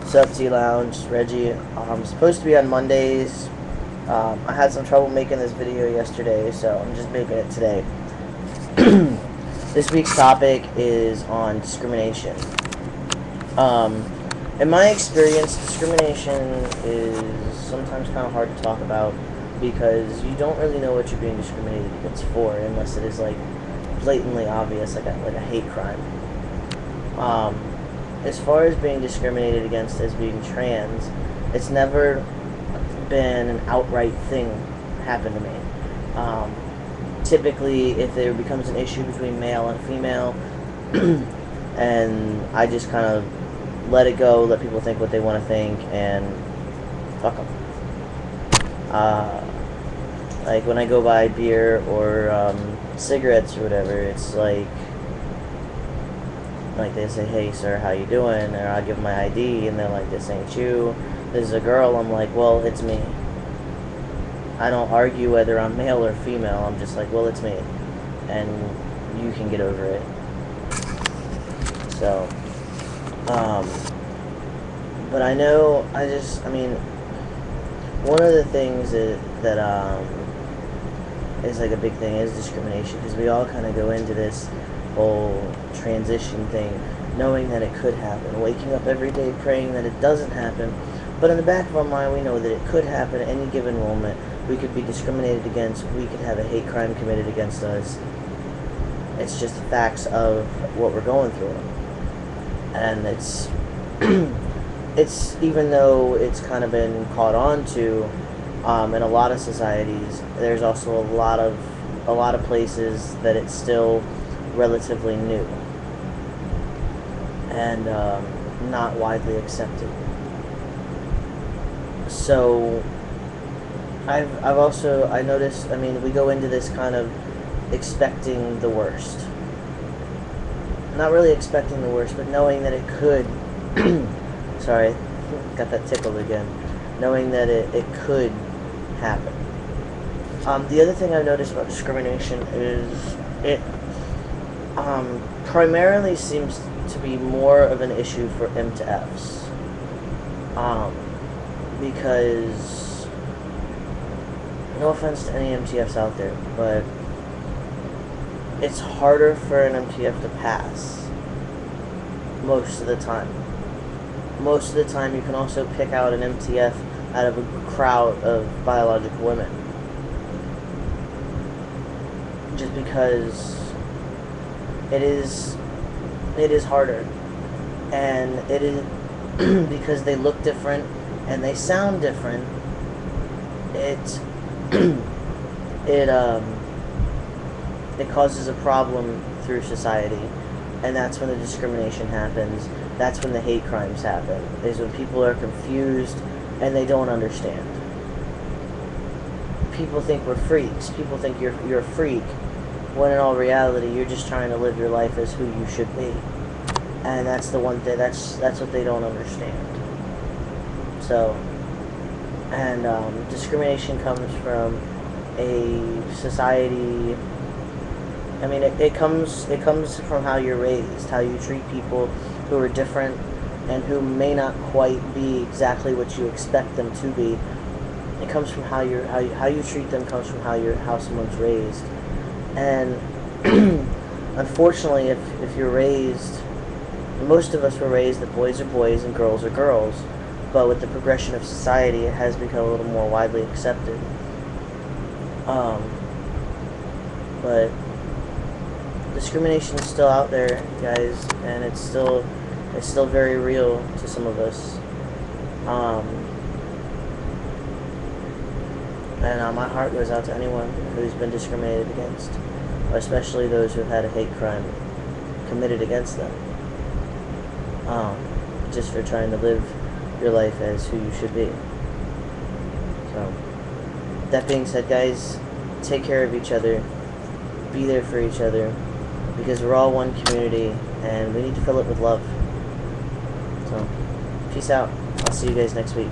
What's up, TheLounge? Reggie. Supposed to be on Mondays. I had some trouble making this video yesterday, so I'm just making it today. This week's topic is on discrimination. In my experience, discrimination is sometimes kind of hard to talk about because you don't really know what you're being discriminated against for unless it is like blatantly obvious, like a hate crime. As far as being discriminated against as being trans, it's never been an outright thing happen to me. Typically, if there becomes an issue between male and female, and I just kind of let it go, let people think what they want to think, and fuck them. Like when I go buy beer or cigarettes or whatever, it's like they say, "Hey sir, how you doing?" Or I give them my ID and they're like, "This ain't you, this is a girl." I'm like, "Well, it's me." I don't argue whether I'm male or female. I'm just like, "Well, it's me, and you can get over it." So but I know, I mean, one of the things that is like a big thing is discrimination, because we all kind of go into this whole transition thing knowing that it could happen, waking up every day praying that it doesn't happen, but in the back of our mind we know that it could happen at any given moment. We could be discriminated against, we could have a hate crime committed against us. It's just the facts of what we're going through, and it's it's, even though it's kind of been caught on to in a lot of societies, there's also a lot of places that it's still relatively new and not widely accepted. So I noticed, I mean, we go into this kind of expecting the worst. Not really expecting the worst, but knowing that it could sorry, got that tickled again. Knowing that it could happen. The other thing I've noticed about discrimination is it primarily seems to be more of an issue for M to Fs. Because, no offense to any MTFs out there, but it's harder for an MTF to pass most of the time. Most of the time you can also pick out an MTF out of a crowd of biological women. Just because it is harder, and it is because they look different and they sound different. It causes a problem through society, and that's when the discrimination happens. That's when the hate crimes happen, is when people are confused and they don't understand. People think we're freaks. People think you're a freak, when in all reality you're just trying to live your life as who you should be. And that's the one thing, that's what they don't understand. So, and discrimination comes from a society. I mean, it comes from how you're raised, how you treat people who are different and who may not quite be exactly what you expect them to be. It comes from how you treat them, comes from how someone's raised. And unfortunately, if you're raised, most of us were raised that boys are boys and girls are girls, but with the progression of society, it has become a little more widely accepted. But discrimination is still out there, guys, and it's still very real to some of us. And my heart goes out to anyone who's been discriminated against, especially those who've had a hate crime committed against them, just for trying to live your life as who you should be. So, that being said, guys, take care of each other, be there for each other, because we're all one community, and we need to fill it with love. So, peace out. I'll see you guys next week.